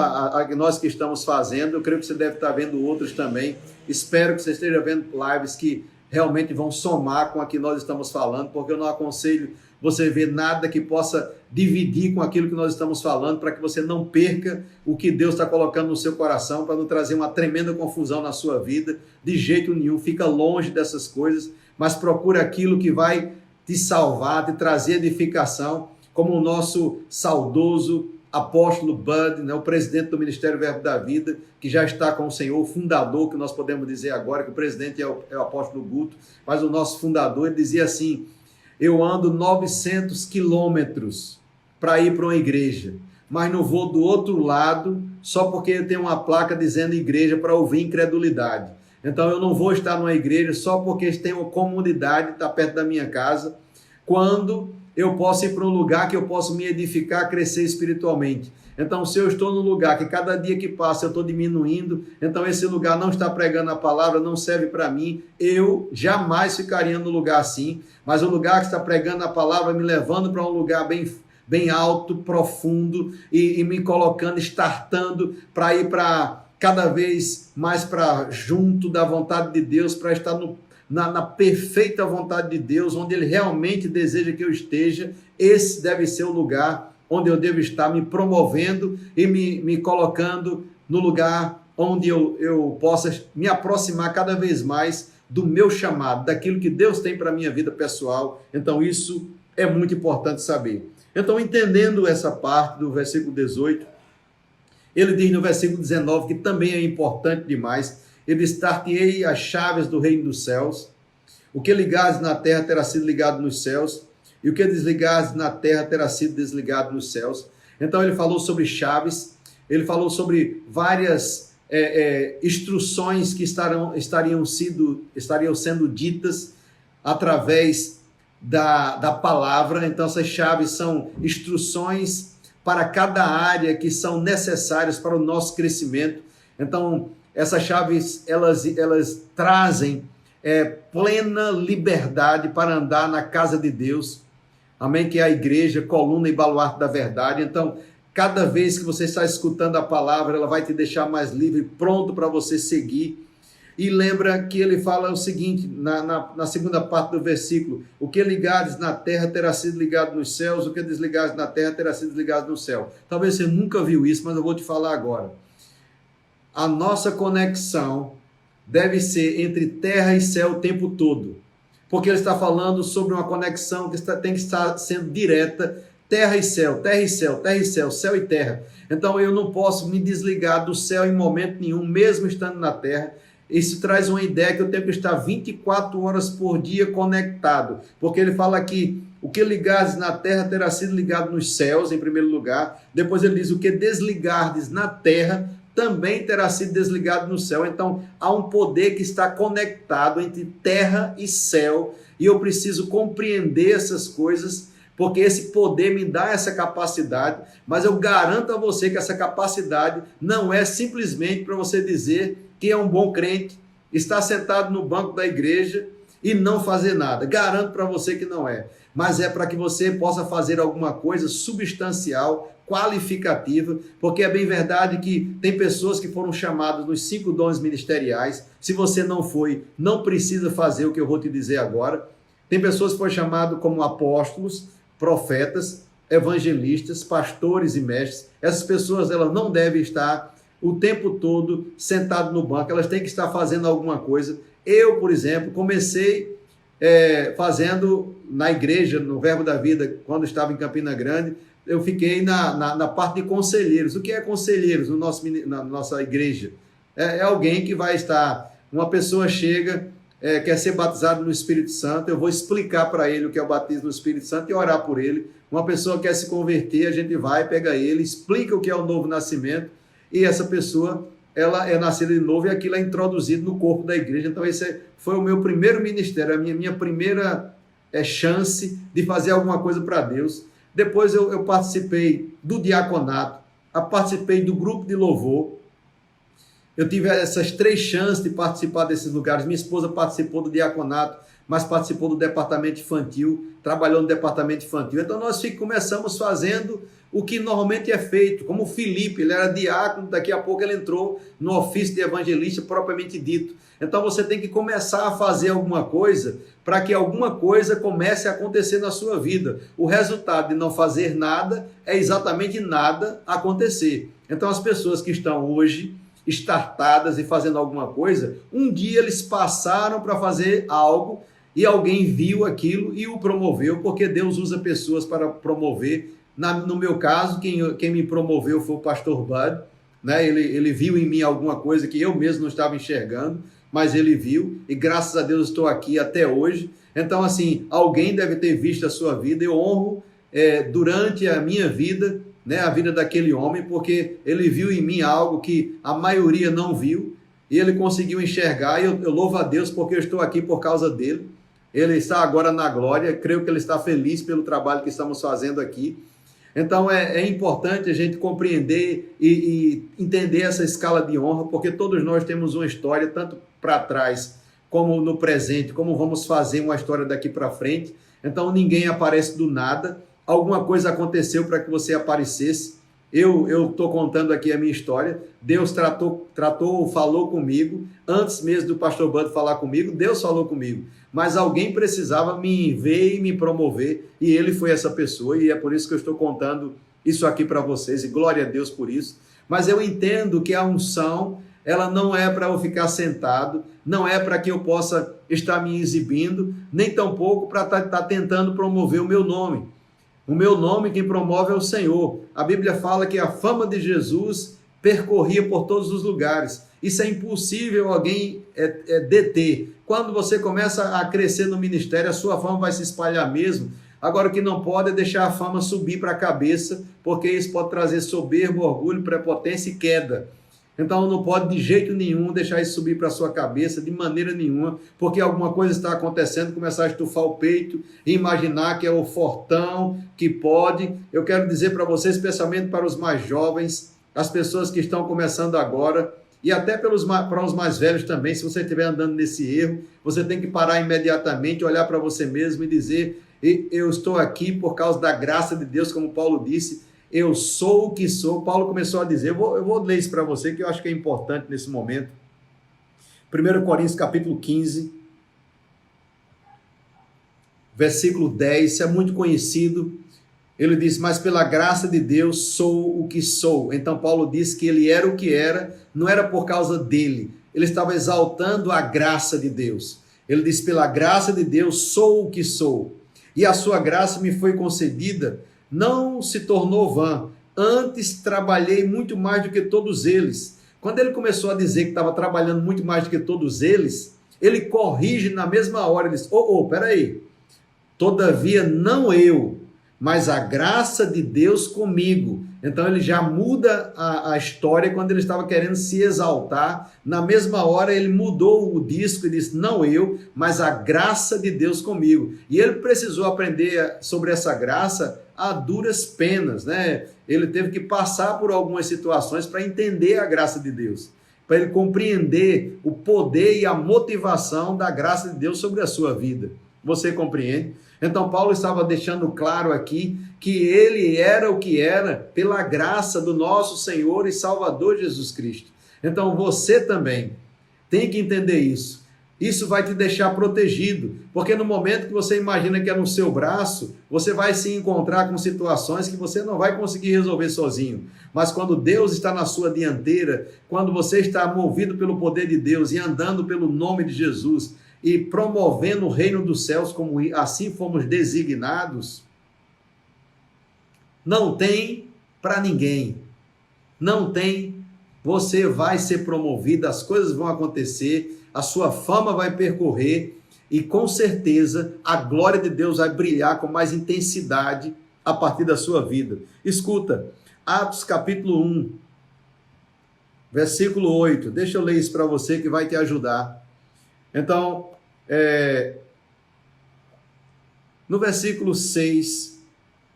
nós que estamos fazendo, eu creio que você deve estar vendo outros também, espero que você esteja vendo lives que realmente vão somar com a que nós estamos falando, porque eu não aconselho você ver nada que possa dividir com aquilo que nós estamos falando, para que você não perca o que Deus está colocando no seu coração, para não trazer uma tremenda confusão na sua vida, de jeito nenhum. Fica longe dessas coisas, mas procura aquilo que vai te salvar, te trazer edificação, como o nosso saudoso apóstolo Bud, né, o presidente do Ministério Verbo da Vida, que já está com o Senhor, o fundador, que nós podemos dizer agora, que o presidente é o apóstolo Guto, mas o nosso fundador, ele dizia assim: eu ando 900 quilômetros para ir para uma igreja, mas não vou do outro lado só porque tem uma placa dizendo igreja para ouvir incredulidade. Então eu não vou estar numa igreja só porque tem uma comunidade que está perto da minha casa, quando eu posso ir para um lugar que eu posso me edificar, crescer espiritualmente. Então, se eu estou num lugar que cada dia que passa eu estou diminuindo, então esse lugar não está pregando a palavra, não serve para mim, eu jamais ficaria no lugar assim, mas o lugar que está pregando a palavra, me levando para um lugar bem alto, profundo, e me colocando, startando para ir para cada vez mais para junto da vontade de Deus, para estar na perfeita vontade de Deus, onde Ele realmente deseja que eu esteja. Esse deve ser o lugar onde eu devo estar, me promovendo e me colocando no lugar onde eu possa me aproximar cada vez mais do meu chamado, daquilo que Deus tem para a minha vida pessoal. Então isso é muito importante saber. Então, entendendo essa parte do versículo 18, ele diz no versículo 19, que também é importante demais, ele diz: dar-te-ei as chaves do reino dos céus, o que ligares na terra terá sido ligado nos céus, e o que desligares na terra terá sido desligado nos céus. Então ele falou sobre chaves, ele falou sobre várias instruções que estariam sendo ditas através da palavra. Então essas chaves são instruções para cada área que são necessárias para o nosso crescimento. Então essas chaves, elas trazem plena liberdade para andar na casa de Deus, amém? Que é a igreja, coluna e baluarte da verdade. Então, cada vez que você está escutando a palavra, ela vai te deixar mais livre, pronto para você seguir. E lembra que ele fala o seguinte, na segunda parte do versículo: o que ligares na terra terá sido ligado nos céus, o que desligares na terra terá sido desligado no céu. Talvez você nunca viu isso, mas eu vou te falar agora. A nossa conexão deve ser entre terra e céu o tempo todo, porque ele está falando sobre uma conexão que tem que estar sendo direta, terra e céu, terra e céu, terra e céu, céu e terra. Então eu não posso me desligar do céu em momento nenhum, mesmo estando na terra. Isso traz uma ideia que eu tenho que estar 24 horas por dia conectado, porque ele fala aqui: o que ligares na terra terá sido ligado nos céus, em primeiro lugar. Depois ele diz: o que desligardes na terra também terá sido desligado no céu. Então há um poder que está conectado entre terra e céu, e eu preciso compreender essas coisas, porque esse poder me dá essa capacidade. Mas eu garanto a você que essa capacidade não é simplesmente para você dizer que é um bom crente, está sentado no banco da igreja e não fazer nada. Garanto para você que não é. Mas é para que você possa fazer alguma coisa substancial, qualificativa, porque é bem verdade que tem pessoas que foram chamadas nos 5 dons ministeriais. Se você não foi, não precisa fazer o que eu vou te dizer agora. Tem pessoas que foram chamadas como apóstolos, profetas, evangelistas, pastores e mestres. Essas pessoas, elas não devem estar o tempo todo sentado no banco, elas têm que estar fazendo alguma coisa. Eu, por exemplo, comecei fazendo na igreja, no Verbo da Vida, quando estava em Campina Grande, eu fiquei na parte de conselheiros. O que é conselheiros na nossa igreja? É alguém que vai estar, uma pessoa chega, quer ser batizado no Espírito Santo, eu vou explicar para ele o que é o batismo no Espírito Santo e orar por ele. Uma pessoa quer se converter, a gente vai, pega ele, explica o que é o novo nascimento, e essa pessoa, ela é nascida de novo e aquilo é introduzido no corpo da igreja. Então esse foi o meu primeiro ministério, a minha primeira chance de fazer alguma coisa para Deus. Depois eu participei do diaconato, participei do grupo de louvor. Eu tive essas 3 chances de participar desses lugares. Minha esposa participou do diaconato, mas participou do departamento infantil, trabalhou no departamento infantil. Então nós começamos fazendo o que normalmente é feito, como o Felipe, ele era diácono, daqui a pouco ele entrou no ofício de evangelista propriamente dito. Então você tem que começar a fazer alguma coisa para que alguma coisa comece a acontecer na sua vida. O resultado de não fazer nada é exatamente nada acontecer. Então as pessoas que estão hoje startadas e fazendo alguma coisa, um dia eles passaram para fazer algo e alguém viu aquilo e o promoveu, porque Deus usa pessoas para promover. No meu caso, quem me promoveu foi o pastor Bud, né? Ele viu em mim alguma coisa que eu mesmo não estava enxergando, mas ele viu, e graças a Deus estou aqui até hoje. Então, assim, alguém deve ter visto a sua vida. Eu honro durante a minha vida, né, a vida daquele homem, porque ele viu em mim algo que a maioria não viu, e ele conseguiu enxergar, e eu louvo a Deus porque eu estou aqui por causa dele. Ele está agora na glória, creio que ele está feliz pelo trabalho que estamos fazendo aqui. Então é importante a gente compreender e entender essa escala de honra, porque todos nós temos uma história, tanto para trás como no presente, como vamos fazer uma história daqui para frente. Então ninguém aparece do nada, alguma coisa aconteceu para que você aparecesse. Eu estou contando aqui a minha história. Deus falou comigo, antes mesmo do pastor Bud falar comigo, Deus falou comigo. Mas alguém precisava me ver e me promover, e ele foi essa pessoa, e é por isso que eu estou contando isso aqui para vocês, e glória a Deus por isso. Mas eu entendo que a unção, ela não é para eu ficar sentado, não é para que eu possa estar me exibindo, nem tampouco para estar tentando promover o meu nome. O meu nome, quem promove é o Senhor. A Bíblia fala que a fama de Jesus percorria por todos os lugares. Isso é impossível alguém deter. Quando você começa a crescer no ministério, a sua fama vai se espalhar mesmo. Agora, o que não pode é deixar a fama subir para a cabeça, porque isso pode trazer soberba, orgulho, prepotência e queda. Então não pode de jeito nenhum deixar isso subir para a sua cabeça, de maneira nenhuma, porque alguma coisa está acontecendo, começar a estufar o peito e imaginar que é o fortão, que pode. Eu quero dizer para vocês, especialmente para os mais jovens, as pessoas que estão começando agora, e até para os mais velhos também, se você estiver andando nesse erro, você tem que parar imediatamente, olhar para você mesmo e dizer: eu estou aqui por causa da graça de Deus, como Paulo disse, eu sou o que sou. Paulo começou a dizer, eu vou ler isso para você, que eu acho que é importante nesse momento. 1 Coríntios capítulo 15, versículo 10, isso é muito conhecido. Ele diz, mas pela graça de Deus sou o que sou. Então Paulo disse que ele era o que era, não era por causa dele. Ele estava exaltando a graça de Deus. Ele diz, pela graça de Deus sou o que sou. E a sua graça me foi concedida, não se tornou vã. Antes trabalhei muito mais do que todos eles. Quando ele começou a dizer que estava trabalhando muito mais do que todos eles, ele corrige na mesma hora. Ele diz, peraí. Todavia não eu, mas a graça de Deus comigo. Então ele já muda a história quando ele estava querendo se exaltar. Na mesma hora ele mudou o disco e disse, não eu, mas a graça de Deus comigo. E ele precisou aprender sobre essa graça a duras penas, né? Ele teve que passar por algumas situações para entender a graça de Deus, para ele compreender o poder e a motivação da graça de Deus sobre a sua vida. Você compreende? Então Paulo estava deixando claro aqui que ele era o que era pela graça do nosso Senhor e Salvador Jesus Cristo. Então você também tem que entender isso. Isso vai te deixar protegido, porque no momento que você imagina que é no seu braço, você vai se encontrar com situações que você não vai conseguir resolver sozinho. Mas quando Deus está na sua dianteira, quando você está movido pelo poder de Deus e andando pelo nome de Jesus e promovendo o reino dos céus como assim fomos designados, não tem para ninguém. Não tem. Você vai ser promovido, as coisas vão acontecer, a sua fama vai percorrer e com certeza a glória de Deus vai brilhar com mais intensidade a partir da sua vida. Escuta, Atos capítulo 1, versículo 8. Deixa eu ler isso para você que vai te ajudar. Então, no versículo 6,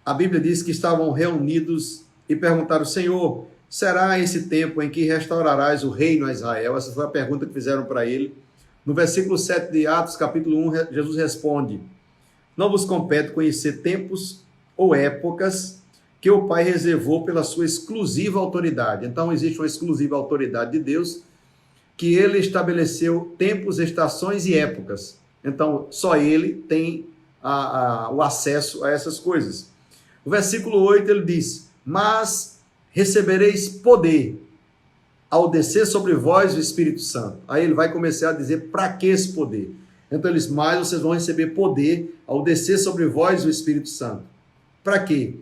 a Bíblia diz que estavam reunidos e perguntaram: Senhor, será esse tempo em que restaurarás o reino a Israel? Essa foi a pergunta que fizeram para ele. No versículo 7 de Atos, capítulo 1, Jesus responde: não vos compete conhecer tempos ou épocas que o Pai reservou pela sua exclusiva autoridade. Então, existe uma exclusiva autoridade de Deus, que ele estabeleceu tempos, estações e épocas. Então, só ele tem o acesso a essas coisas. O versículo 8, ele diz: mas recebereis poder ao descer sobre vós o Espírito Santo. Aí ele vai começar a dizer para que esse poder. Então eles: mas vocês vão receber poder ao descer sobre vós o Espírito Santo. Para quê?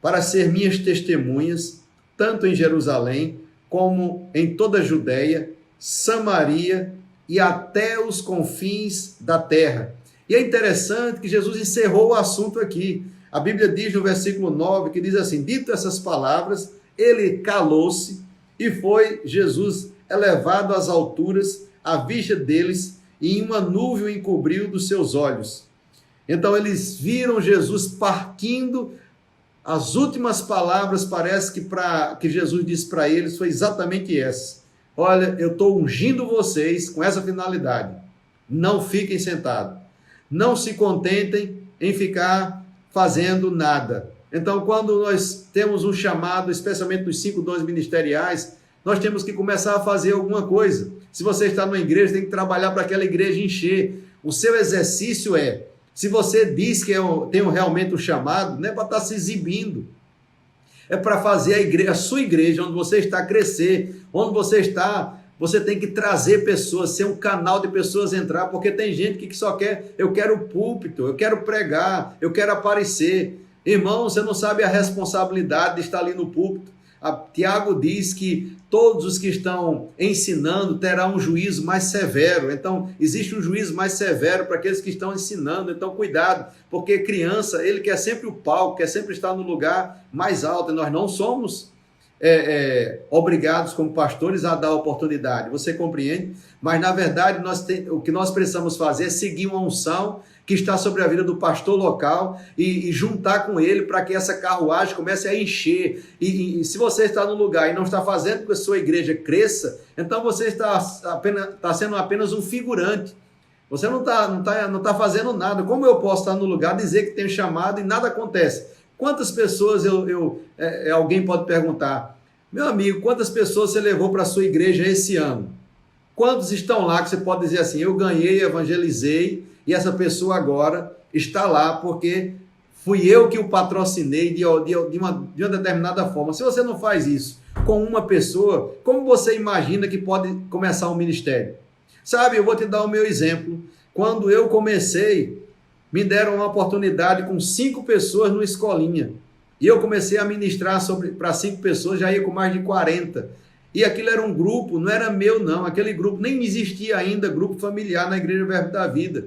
Para ser minhas testemunhas, tanto em Jerusalém, como em toda a Judéia, Samaria e até os confins da terra. E é interessante que Jesus encerrou o assunto aqui. A Bíblia diz no versículo 9, que diz assim: dito essas palavras, ele calou-se e foi Jesus elevado às alturas à vista deles, e uma nuvem o encobriu dos seus olhos. Então eles viram Jesus partindo. As últimas palavras, parece que Jesus disse para eles, foi exatamente essa: olha, eu estou ungindo vocês com essa finalidade. Não fiquem sentados. Não se contentem em ficar fazendo nada. Então, quando nós temos um chamado, especialmente nos 5 dons ministeriais, nós temos que começar a fazer alguma coisa. Se você está numa igreja, tem que trabalhar para aquela igreja encher. O seu exercício se você diz que tem realmente um chamado, não é para estar se exibindo. É para fazer a sua igreja, onde você está, crescer. Onde você está, você tem que trazer pessoas, ser um canal de pessoas entrar, porque tem gente que só quer: eu quero o púlpito, eu quero pregar, eu quero aparecer. Irmão, você não sabe a responsabilidade de estar ali no púlpito. Tiago diz que todos os que estão ensinando terão um juízo mais severo. Então, existe um juízo mais severo para aqueles que estão ensinando. Então, cuidado, porque criança, ele quer sempre o palco, quer sempre estar no lugar mais alto. E nós não somos obrigados como pastores a dar oportunidade. Você compreende? Mas, na verdade, o que nós precisamos fazer é seguir uma unção que está sobre a vida do pastor local e juntar com ele para que essa carruagem comece a encher. E se você está no lugar e não está fazendo com que a sua igreja cresça, então você está sendo apenas um figurante. Você não está fazendo nada. Como eu posso estar no lugar, dizer que tenho chamado e nada acontece? Quantas pessoas alguém pode perguntar: meu amigo, quantas pessoas você levou para a sua igreja esse ano? Quantos estão lá que você pode dizer assim: eu ganhei, evangelizei, e essa pessoa agora está lá porque fui eu que o patrocinei de uma determinada forma? Se você não faz isso com uma pessoa, como você imagina que pode começar um ministério? Sabe, eu vou te dar o meu exemplo. Quando eu comecei, me deram uma oportunidade com 5 pessoas numa escolinha. E eu comecei a ministrar para 5 pessoas, já ia com mais de 40. E aquilo era um grupo, não era meu não, aquele grupo nem existia ainda, grupo familiar na Igreja Verbo da Vida.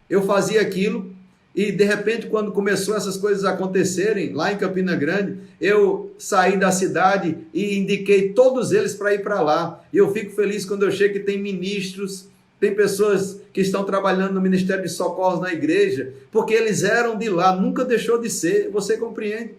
Eu fazia aquilo e de repente, quando começou essas coisas a acontecerem, lá em Campina Grande, eu saí da cidade e indiquei todos eles para ir para lá. E eu fico feliz quando eu chego que tem ministros, tem pessoas que estão trabalhando no Ministério de Socorros na igreja, porque eles eram de lá, nunca deixou de ser, você compreende?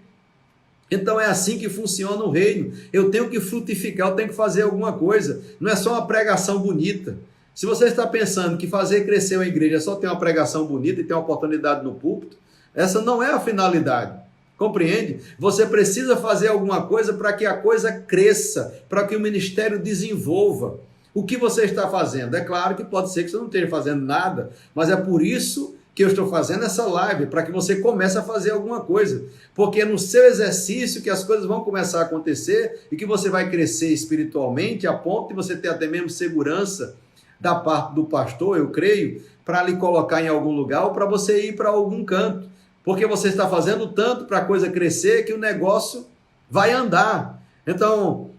Então é assim que funciona o reino. Eu tenho que frutificar, eu tenho que fazer alguma coisa. Não é só uma pregação bonita. Se você está pensando que fazer crescer uma igreja é só ter uma pregação bonita e ter uma oportunidade no púlpito, essa não é a finalidade. Compreende? Você precisa fazer alguma coisa para que a coisa cresça, para que o ministério desenvolva. O que você está fazendo? É claro que pode ser que você não esteja fazendo nada, mas é por isso que eu estou fazendo essa live, para que você comece a fazer alguma coisa. Porque é no seu exercício que as coisas vão começar a acontecer e que você vai crescer espiritualmente a ponto de você ter até mesmo segurança da parte do pastor, eu creio, para lhe colocar em algum lugar ou para você ir para algum canto. Porque você está fazendo tanto para a coisa crescer que o negócio vai andar. Então,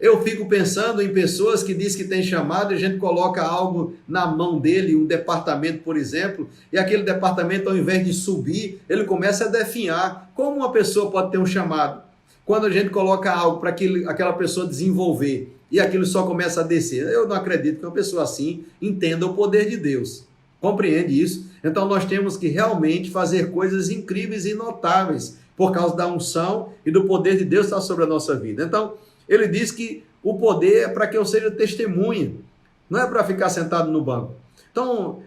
eu fico pensando em pessoas que dizem que tem chamado e a gente coloca algo na mão dele, um departamento, por exemplo, e aquele departamento, ao invés de subir, ele começa a definhar. Como uma pessoa pode ter um chamado? Quando a gente coloca algo para aquela pessoa desenvolver e aquilo só começa a descer. Eu não acredito que uma pessoa assim entenda o poder de Deus. Compreende isso? Então nós temos que realmente fazer coisas incríveis e notáveis por causa da unção e do poder de Deus estar sobre a nossa vida. Então, ele diz que o poder é para que eu seja testemunha, não é para ficar sentado no banco. Então,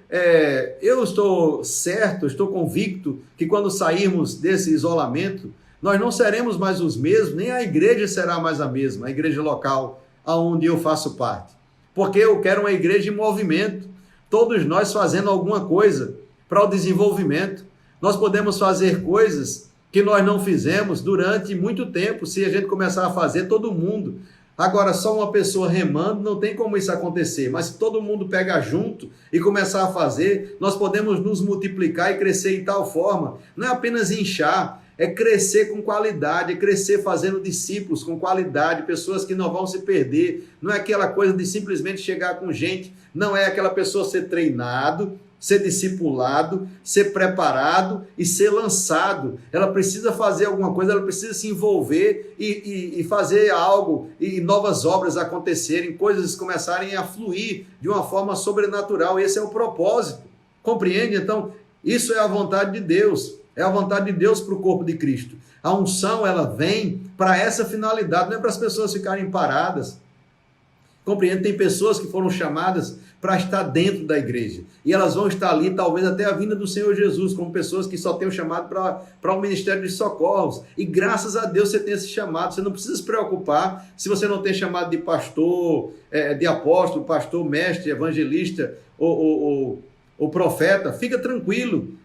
eu estou certo, estou convicto que quando sairmos desse isolamento, nós não seremos mais os mesmos, nem a igreja será mais a mesma, a igreja local aonde eu faço parte. Porque eu quero uma igreja em movimento, todos nós fazendo alguma coisa para o desenvolvimento. Nós podemos fazer coisas que nós não fizemos durante muito tempo, se a gente começar a fazer, todo mundo. Agora, só uma pessoa remando, não tem como isso acontecer, mas se todo mundo pegar junto e começar a fazer, nós podemos nos multiplicar e crescer em tal forma, não é apenas inchar, é crescer com qualidade, é crescer fazendo discípulos com qualidade, pessoas que não vão se perder, não é aquela coisa de simplesmente chegar com gente, não é aquela pessoa ser treinado, ser discipulado, ser preparado e ser lançado. Ela precisa fazer alguma coisa, ela precisa se envolver e fazer algo, e novas obras acontecerem, coisas começarem a fluir de uma forma sobrenatural. Esse é o propósito, compreende? Então, isso é a vontade de Deus, é a vontade de Deus para o corpo de Cristo. A unção, ela vem para essa finalidade, não é para as pessoas ficarem paradas. Compreende? Tem pessoas que foram chamadas para estar dentro da igreja. E elas vão estar ali, talvez até a vinda do Senhor Jesus, como pessoas que só têm um chamado para o ministério de socorros. E graças a Deus você tem esse chamado. Você não precisa se preocupar se você não tem chamado de pastor, de apóstolo, pastor, mestre, evangelista ou profeta. Fica tranquilo.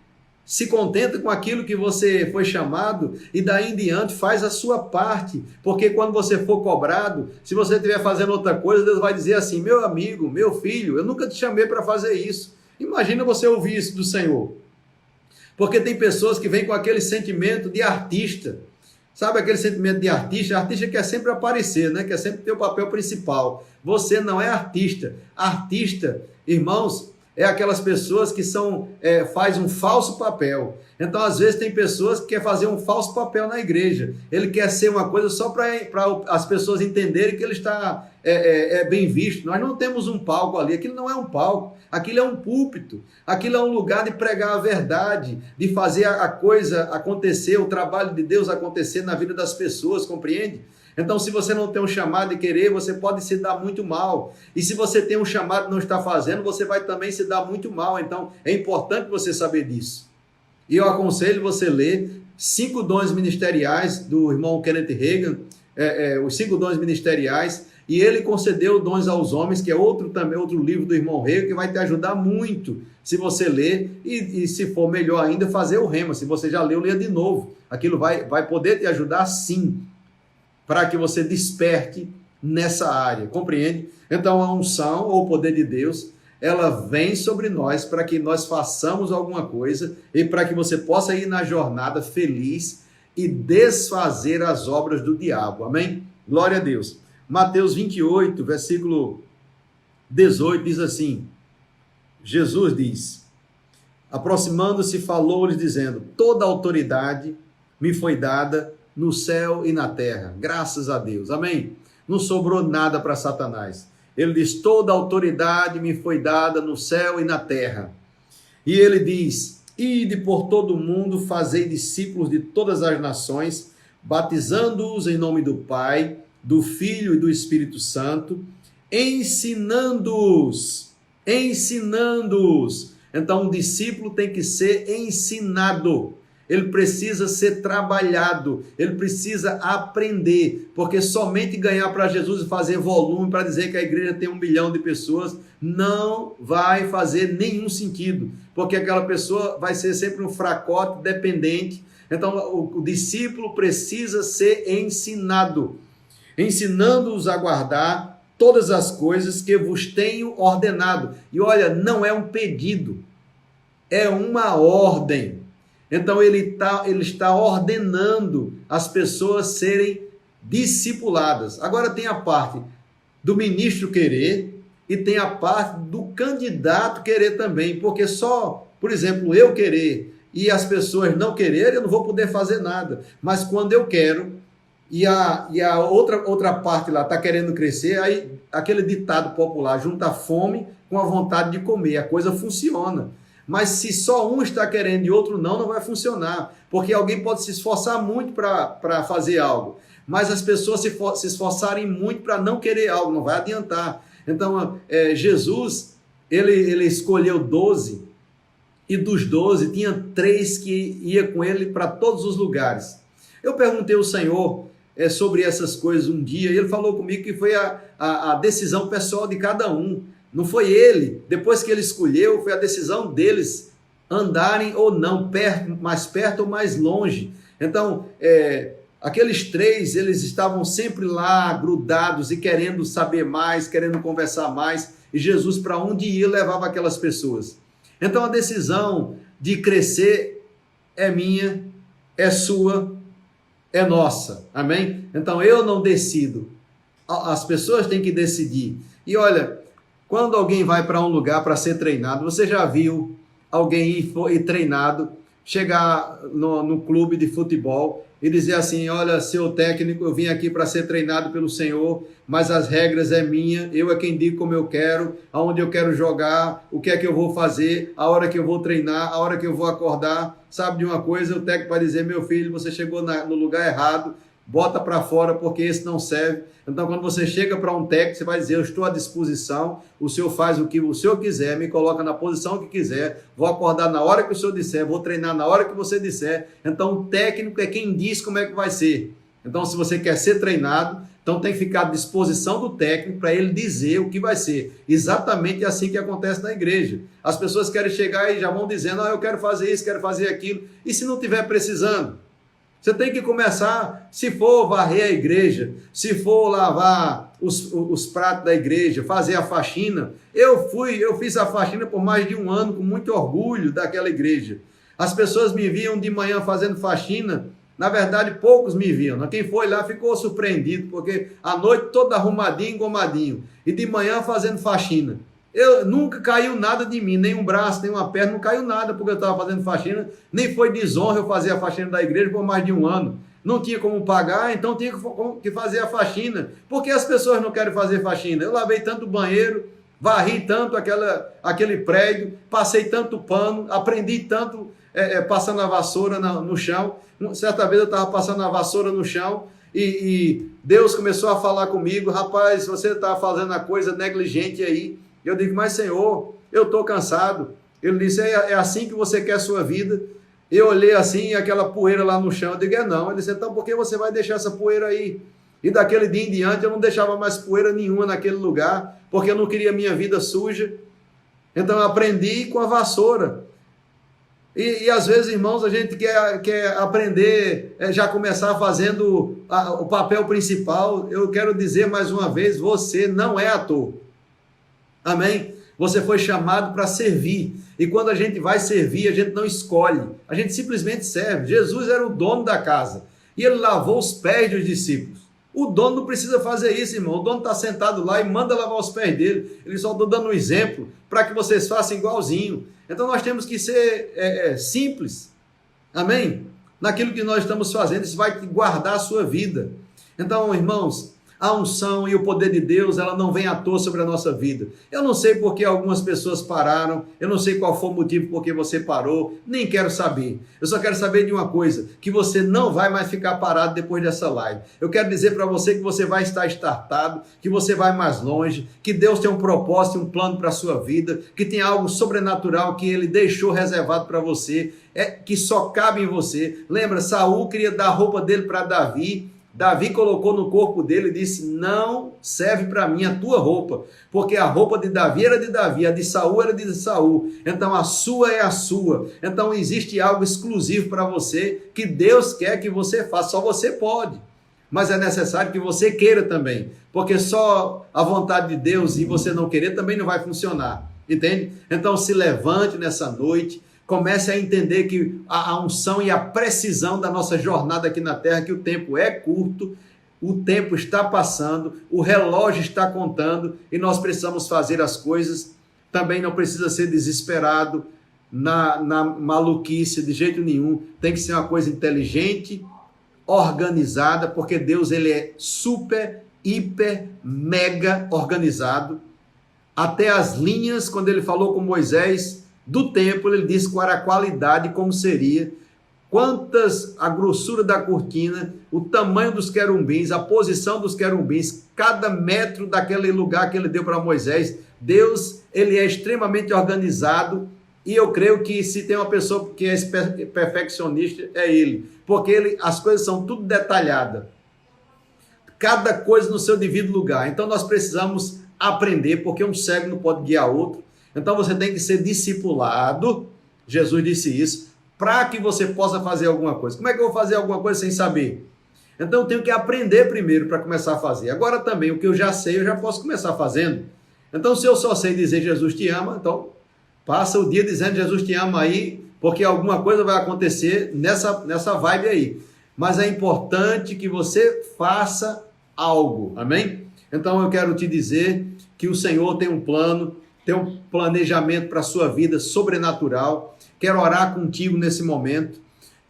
Se contenta com aquilo que você foi chamado e daí em diante faz a sua parte, porque quando você for cobrado, se você estiver fazendo outra coisa, Deus vai dizer assim: meu amigo, meu filho, eu nunca te chamei para fazer isso. Imagina você ouvir isso do Senhor. Porque tem pessoas que vêm com aquele sentimento de artista. Sabe aquele sentimento de artista? Artista quer sempre aparecer, né? Quer sempre ter o papel principal. Você não é artista. Artista, irmãos, é aquelas pessoas que faz um falso papel. Então, às vezes, tem pessoas que querem fazer um falso papel na igreja. Ele quer ser uma coisa só para as pessoas entenderem que ele está bem visto. Nós não temos um palco ali. Aquilo não é um palco. Aquilo é um púlpito. Aquilo é um lugar de pregar a verdade, de fazer a coisa acontecer, o trabalho de Deus acontecer na vida das pessoas, compreende? Então, se você não tem um chamado de querer, você pode se dar muito mal. E se você tem um chamado e não está fazendo, você vai também se dar muito mal. Então, é importante você saber disso. E eu aconselho você ler 5 dons ministeriais do irmão Kenneth Hagin, os 5 dons ministeriais, e ele concedeu dons aos homens, que é outro livro do irmão Hagin, que vai te ajudar muito se você ler, e se for melhor ainda, fazer o rema. Se você já leu, leia de novo. Aquilo vai poder te ajudar sim, para que você desperte nessa área, compreende? Então a unção ou o poder de Deus, ela vem sobre nós para que nós façamos alguma coisa e para que você possa ir na jornada feliz e desfazer as obras do diabo, amém? Glória a Deus. Mateus 28, versículo 18 diz assim, Jesus diz, aproximando-se falou-lhes dizendo, toda autoridade me foi dada no céu e na terra, graças a Deus, amém? Não sobrou nada para Satanás. Ele diz, toda autoridade me foi dada no céu e na terra. E ele diz, ide por todo o mundo, fazei discípulos de todas as nações, batizando-os em nome do Pai, do Filho e do Espírito Santo, ensinando-os. Então, um discípulo tem que ser ensinado. ele precisa ser trabalhado, ele precisa aprender, porque somente ganhar para Jesus e fazer volume para dizer que a igreja tem 1 milhão de pessoas não vai fazer nenhum sentido, porque aquela pessoa vai ser sempre um fracote dependente. Então o discípulo precisa ser ensinado, ensinando-os a guardar todas as coisas que vos tenho ordenado. E olha, não é um pedido, é uma ordem. Então ele está ordenando as pessoas serem discipuladas. Agora tem a parte do ministro querer e tem a parte do candidato querer também, porque só, por exemplo, eu querer e as pessoas não quererem, eu não vou poder fazer nada. Mas quando eu quero e a outra parte lá está querendo crescer, aí aquele ditado popular, junta a fome com a vontade de comer, a coisa funciona. Mas se só um está querendo e outro não, não vai funcionar, porque alguém pode se esforçar muito para fazer algo, mas as pessoas se esforçarem muito para não querer algo, não vai adiantar. Então, Jesus, ele escolheu 12, e dos 12, tinha 3 que ia com ele para todos os lugares. Eu perguntei ao Senhor sobre essas coisas um dia, e ele falou comigo que foi a decisão pessoal de cada um. Não foi ele, depois que ele escolheu, foi a decisão deles andarem ou não, mais perto ou mais longe. Então, aqueles 3, eles estavam sempre lá, grudados e querendo saber mais, querendo conversar mais, e Jesus, para onde ia, levava aquelas pessoas. Então, a decisão de crescer é minha, é sua, é nossa, amém? Então, eu não decido, as pessoas têm que decidir. E olha, quando alguém vai para um lugar para ser treinado, você já viu alguém ir treinado, chegar no clube de futebol e dizer assim, olha, seu técnico, eu vim aqui para ser treinado pelo Senhor, mas as regras é minha, eu é quem digo como eu quero, aonde eu quero jogar, o que é que eu vou fazer, a hora que eu vou treinar, a hora que eu vou acordar. Sabe de uma coisa, o técnico vai dizer, meu filho, você chegou no lugar errado, bota para fora porque esse não serve. Então, quando você chega para um técnico, você vai dizer, eu estou à disposição, o senhor faz o que o senhor quiser, me coloca na posição que quiser, vou acordar na hora que o senhor disser, vou treinar na hora que você disser. Então, o técnico é quem diz como é que vai ser. Então, se você quer ser treinado, então tem que ficar à disposição do técnico para ele dizer o que vai ser. Exatamente assim que acontece na igreja. As pessoas querem chegar e já vão dizendo, eu quero fazer isso, quero fazer aquilo, e se não estiver precisando? Você tem que começar, se for varrer a igreja, se for lavar os pratos da igreja, fazer a faxina. Eu fiz a faxina por mais de 1 ano, com muito orgulho daquela igreja. As pessoas me viam de manhã fazendo faxina, na verdade poucos me viam. Quem foi lá ficou surpreendido, porque a noite toda arrumadinho, engomadinho, e de manhã fazendo faxina. Nunca caiu nada de mim, nem um braço, nem uma perna, não caiu nada porque eu estava fazendo faxina, nem foi desonra eu fazer a faxina da igreja por mais de 1 ano. Não tinha como pagar, então tinha que fazer a faxina. Por que as pessoas não querem fazer faxina? Eu lavei tanto banheiro, varri tanto aquele prédio, passei tanto pano, aprendi tanto passando a vassoura no chão. Certa vez eu estava passando a vassoura no chão, e Deus começou a falar comigo, rapaz, você está fazendo a coisa negligente aí. Eu digo, mas Senhor, eu estou cansado. Ele disse, é assim que você quer a sua vida? Eu olhei assim, aquela poeira lá no chão, eu digo, não. Ele disse, então por que você vai deixar essa poeira aí? E daquele dia em diante eu não deixava mais poeira nenhuma naquele lugar, porque eu não queria minha vida suja. Então eu aprendi com a vassoura. E às vezes, irmãos, a gente quer aprender, já começar fazendo o papel principal. Eu quero dizer mais uma vez, você não é ator. Amém? Você foi chamado para servir. E quando a gente vai servir, a gente não escolhe. A gente simplesmente serve. Jesus era o dono da casa. E ele lavou os pés dos discípulos. O dono não precisa fazer isso, irmão. O dono está sentado lá e manda lavar os pés dele. Ele só está dando um exemplo para que vocês façam igualzinho. Então nós temos que ser simples. Amém? Naquilo que nós estamos fazendo, isso vai guardar a sua vida. Então, irmãos, A unção e o poder de Deus, ela não vem à toa sobre a nossa vida. Eu não sei por que algumas pessoas pararam, eu não sei qual foi o motivo por que você parou, nem quero saber. Eu só quero saber de uma coisa, que você não vai mais ficar parado depois dessa live. Eu quero dizer para você que você vai estar startado, que você vai mais longe, que Deus tem um propósito, um plano para a sua vida, que tem algo sobrenatural que Ele deixou reservado para você, que só cabe em você. Lembra, Saul queria dar a roupa dele para Davi. Davi colocou no corpo dele e disse: não serve para mim a tua roupa, porque a roupa de Davi era de Davi, a de Saul era de Saul, então a sua é a sua. Então existe algo exclusivo para você, que Deus quer que você faça, só você pode, mas é necessário que você queira também, porque só a vontade de Deus e você não querer também não vai funcionar, entende? Então se levante nessa noite, comece a entender que a unção e a precisão da nossa jornada aqui na terra, que o tempo é curto, o tempo está passando, o relógio está contando e nós precisamos fazer as coisas. Também não precisa ser desesperado na maluquice de jeito nenhum. Tem que ser uma coisa inteligente, organizada, porque Deus ele é super, hiper, mega organizado. Até as linhas, quando ele falou com Moisés do templo, ele disse qual era a qualidade, como seria, a grossura da cortina, o tamanho dos querubins, a posição dos querubins, cada metro daquele lugar que ele deu para Moisés. Deus, ele é extremamente organizado, e eu creio que se tem uma pessoa que é perfeccionista, é ele, porque as coisas são tudo detalhadas, cada coisa no seu devido lugar. Então nós precisamos aprender, porque um cego não pode guiar outro. Então você tem que ser discipulado, Jesus disse isso, para que você possa fazer alguma coisa. Como é que eu vou fazer alguma coisa sem saber? Então eu tenho que aprender primeiro para começar a fazer. Agora também, o que eu já sei, eu já posso começar fazendo. Então se eu só sei dizer Jesus te ama, então passa o dia dizendo Jesus te ama aí, porque alguma coisa vai acontecer nessa vibe aí. Mas é importante que você faça algo, amém? Então eu quero te dizer que o Senhor tem um plano, tem um planejamento para a sua vida sobrenatural. Quero orar contigo nesse momento.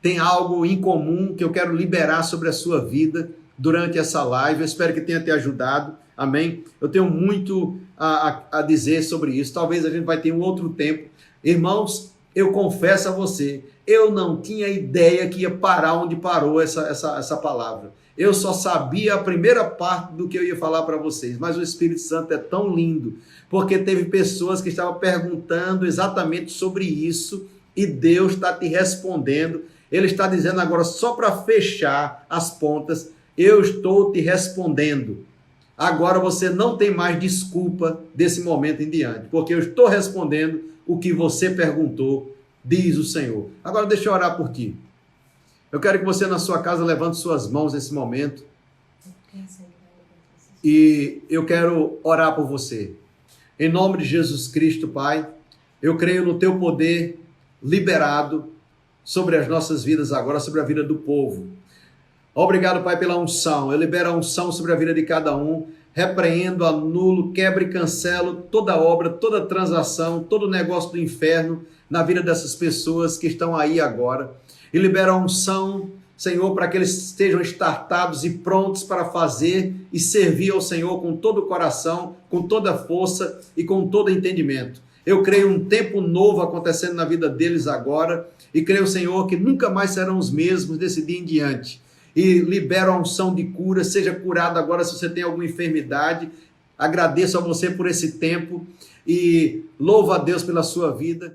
Tem algo em comum que eu quero liberar sobre a sua vida durante essa live. Eu espero que tenha te ajudado. Amém? Eu tenho muito a dizer sobre isso. Talvez a gente vai ter um outro tempo. Irmãos, eu confesso a você, eu não tinha ideia que ia parar onde parou essa palavra. Eu só sabia a primeira parte do que eu ia falar para vocês, mas o Espírito Santo é tão lindo, porque teve pessoas que estavam perguntando exatamente sobre isso, e Deus está te respondendo. Ele está dizendo agora, só para fechar as pontas, eu estou te respondendo. Agora você não tem mais desculpa desse momento em diante, porque eu estou respondendo o que você perguntou, diz o Senhor. Agora deixa eu orar por ti. Eu quero que você na sua casa levante suas mãos nesse momento. E eu quero orar por você. Em nome de Jesus Cristo, Pai, eu creio no teu poder liberado sobre as nossas vidas agora, sobre a vida do povo. Obrigado, Pai, pela unção. Eu libero a unção sobre a vida de cada um. Repreendo, anulo, quebro e cancelo toda obra, toda transação, todo negócio do inferno na vida dessas pessoas que estão aí agora. E libera a unção, Senhor, para que eles estejam estartados e prontos para fazer e servir ao Senhor com todo o coração, com toda a força e com todo entendimento. Eu creio um tempo novo acontecendo na vida deles agora e creio, Senhor, que nunca mais serão os mesmos desse dia em diante. E libero a unção de cura, seja curado agora se você tem alguma enfermidade. Agradeço a você por esse tempo e louvo a Deus pela sua vida.